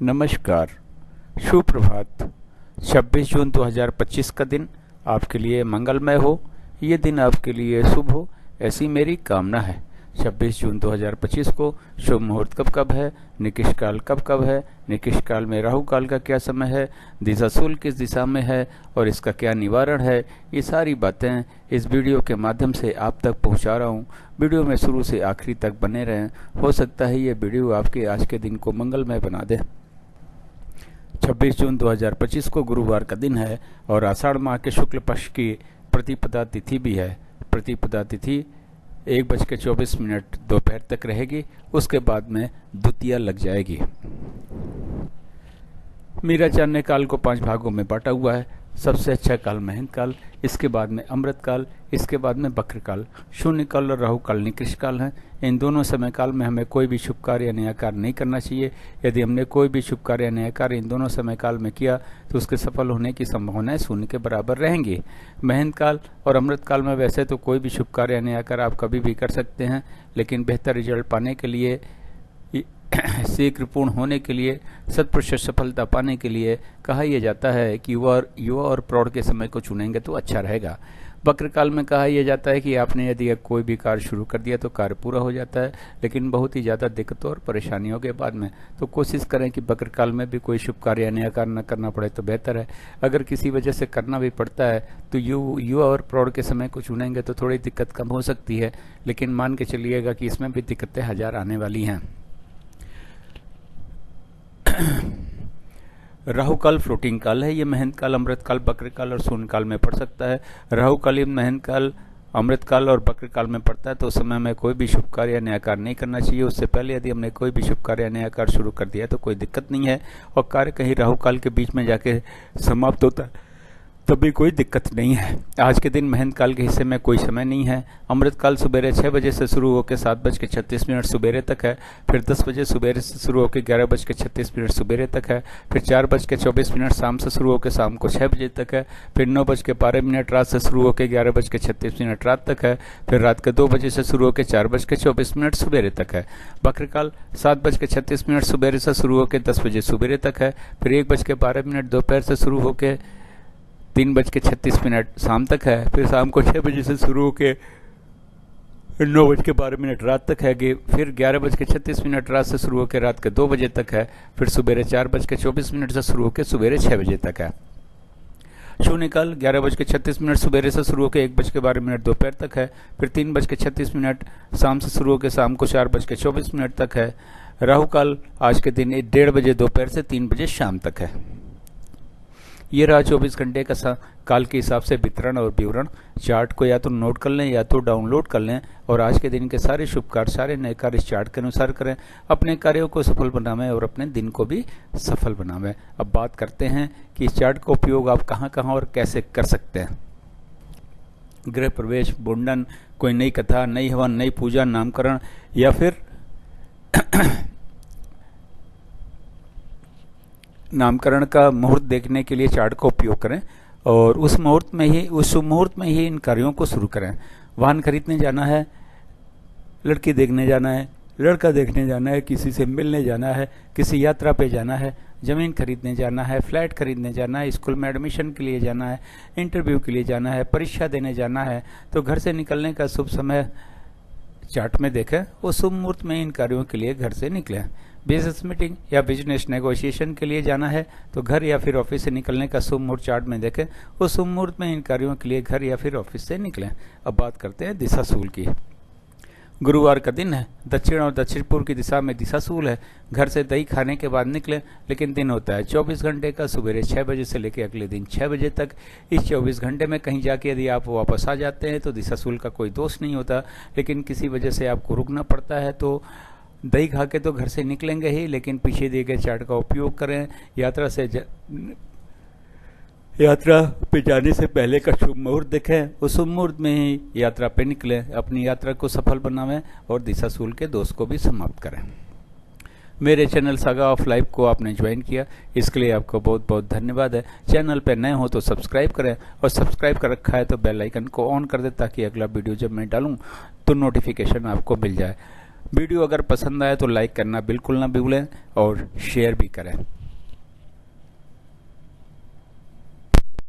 नमस्कार, सुप्रभात। 26 जून 2025 का दिन आपके लिए मंगलमय हो, ये दिन आपके लिए शुभ हो, ऐसी मेरी कामना है। 26 जून 2025 को शुभ मुहूर्त कब है, निकिष काल कब है, निकिष काल में राहु काल का क्या समय है, दिशाशूल किस दिशा में है और इसका क्या निवारण है, ये सारी बातें इस वीडियो के माध्यम से आप तक पहुंचा रहा हूं। वीडियो में शुरू से आखिरी तक बने रहें, हो सकता है ये वीडियो आपके आज के दिन को मंगलमय बना दे। 26 जून 2025 को गुरुवार का दिन है और आषाढ़ माह के शुक्ल पक्ष की प्रतिपदा तिथि भी है। प्रतिपदा तिथि 1:24 दोपहर तक रहेगी, उसके बाद में द्वितीया लग जाएगी। मीराचांद ने काल को 5 भागों में बांटा हुआ है। सबसे अच्छा काल महेंद्र काल, इसके बाद में अमृत काल, इसके बाद में बक्र काल, शून्य काल और राहु काल निकृष्ट काल हैं। इन दोनों समय काल में हमें कोई भी शुभ कार्य या नया कार्य नहीं करना चाहिए। यदि हमने कोई भी शुभ कार्य या नया कार्य इन दोनों समय काल में किया तो उसके सफल होने की संभावनाएं शून्य के बराबर रहेंगी। महेंद्र काल और अमृत काल में वैसे तो कोई भी शुभ कार्य या नया कार्य आप कभी भी कर सकते हैं, लेकिन बेहतर रिजल्ट पाने के लिए, शीघ्रपूर्ण होने के लिए, 100% सफलता पाने के लिए कहा यह जाता है कि युवा और प्रौढ़ के समय को चुनेंगे तो अच्छा रहेगा। बक्र काल में कहा यह जाता है कि आपने यदि कोई भी कार्य शुरू कर दिया तो कार्य पूरा हो जाता है, लेकिन बहुत ही ज़्यादा दिक्कतों और परेशानियों के बाद में। तो कोशिश करें कि बक्र काल में भी कोई शुभ कार्य या नया कार्य न करना पड़े तो बेहतर है। अगर किसी वजह से करना भी पड़ता है तो युवा और प्रौढ़ के समय को चुनेंगे तो थोड़ी दिक्कत कम हो सकती है, लेकिन मान के चलिएगा कि इसमें भी दिक्कतें हजार आने वाली हैं। राहु काल फ्लोटिंग काल है। ये महेंद्र काल, अमृत काल, बक्र काल और शून्य काल में पड़ सकता है। राहु काल ये महेंद्र काल, अमृत काल और बक्र काल में पड़ता है तो उस समय में कोई भी शुभ कार्य या नया कार्य नहीं करना चाहिए। उससे पहले यदि हमने कोई भी शुभ कार्य या नया कार्य शुरू कर दिया तो कोई दिक्कत नहीं है, और कार्य कहीं राहु काल के बीच में जाके समाप्त होता है तभी कोई दिक्कत नहीं है। आज के दिन महेंद्र काल के हिस्से में कोई समय नहीं है। अमृत काल सुबेरे 6 बजे से शुरू होकर 7:36 सुबेरे तक है, फिर 10 बजे सुबेरे से शुरू होकर 11:36 सुबेरे तक है, फिर 4:24 शाम से शुरू होकर शाम को 6 बजे तक है, फिर 9:12 रात से शुरू होकर 11:36 रात तक है, फिर रात के 2 बजे से शुरू होकर 4:24 सुबेरे तक है। बक्र काल 7:36 सुबेरे से शुरू होकर 10 बजे सुबेरे तक है, फिर 1:12 दोपहर से शुरू होकर 3:36 शाम तक है, फिर शाम को 6 बजे से शुरू होकर 9:12 रात तक है, फिर 11:36 रात से शुरू होकर रात के 2 बजे तक है, फिर सुबेरे 4:24 से शुरू होकर सुबेरे 6 बजे तक है। शून्य काल 11:36 सुबेरे से शुरू होकर 1:12 दोपहर तक है, फिर 3:36 शाम से शुरू होकर शाम को 4:24 तक है। राहु काल आज के दिन 1:30 बजे दोपहर से 3 बजे शाम तक है। ये रहा 24 घंटे का काल के हिसाब से वितरण और विवरण। चार्ट को या तो नोट कर लें या तो डाउनलोड कर लें और आज के दिन के सारे शुभ कार्य, सारे नए कार्य इस चार्ट के अनुसार करें। अपने कार्यों को सफल बनावें और अपने दिन को भी सफल बनावें। अब बात करते हैं कि इस चार्ट का उपयोग आप कहाँ कहाँ और कैसे कर सकते हैं। गृह प्रवेश, मुंडन, कोई नई कथा, नई हवन, नई पूजा, नामकरण या फिर नामकरण का मुहूर्त देखने के लिए चार्ट का उपयोग करें और उस मुहूर्त में ही इन कार्यों को शुरू करें। वाहन खरीदने जाना है, लड़की देखने जाना है, लड़का देखने जाना है, किसी से मिलने जाना है, किसी यात्रा पे जाना है, ज़मीन खरीदने जाना है, फ्लैट खरीदने जाना है, स्कूल में एडमिशन के लिए जाना है, इंटरव्यू के लिए जाना है, परीक्षा देने जाना है, तो घर से निकलने का शुभ समय चार्ट में देखें। उस शुभ मुहूर्त में इन कार्यों के लिए घर से निकलें। बिजनेस मीटिंग या बिजनेस नेगोशिएशन के लिए जाना है तो घर या फिर ऑफिस से निकलने का शुभ मुहूर्त चार्ट में देखें। उस शुभ मुहूर्त में इन कार्यों के लिए घर या फिर ऑफिस से निकलें। अब बात करते हैं दिशाशूल की। गुरुवार का दिन है, दक्षिण और दक्षिण पूर्व की दिशा में दिशाशूल है। घर से दही खाने के बाद निकलें, लेकिन दिन होता है 24 घंटे का, सुबह 6 बजे से लेकर अगले दिन 6 बजे तक। इस 24 घंटे में कहीं जाके यदि आप वापस आ जाते हैं तो दिशाशूल का कोई दोष नहीं होता, लेकिन किसी वजह से आपको रुकना पड़ता है तो दही खा के तो घर से निकलेंगे ही, लेकिन पीछे दिए गए चार्ट का उपयोग करें। यात्रा पे जाने से पहले का शुभ मुहूर्त देखें, उस शुभ मुहूर्त में ही यात्रा पे निकलें। अपनी यात्रा को सफल बनावें और दिशाशूल के दोष को भी समाप्त करें। मेरे चैनल सागा ऑफ लाइफ को आपने ज्वाइन किया, इसके लिए आपको बहुत बहुत धन्यवाद है। चैनल पे नए हो तो सब्सक्राइब करें और सब्सक्राइब कर रखा है तो बेल आइकन को ऑन कर दें ताकि अगला वीडियो जब मैं डालूं तो नोटिफिकेशन आपको मिल जाए। वीडियो अगर पसंद आए तो लाइक करना बिल्कुल ना भूलें और शेयर भी करें।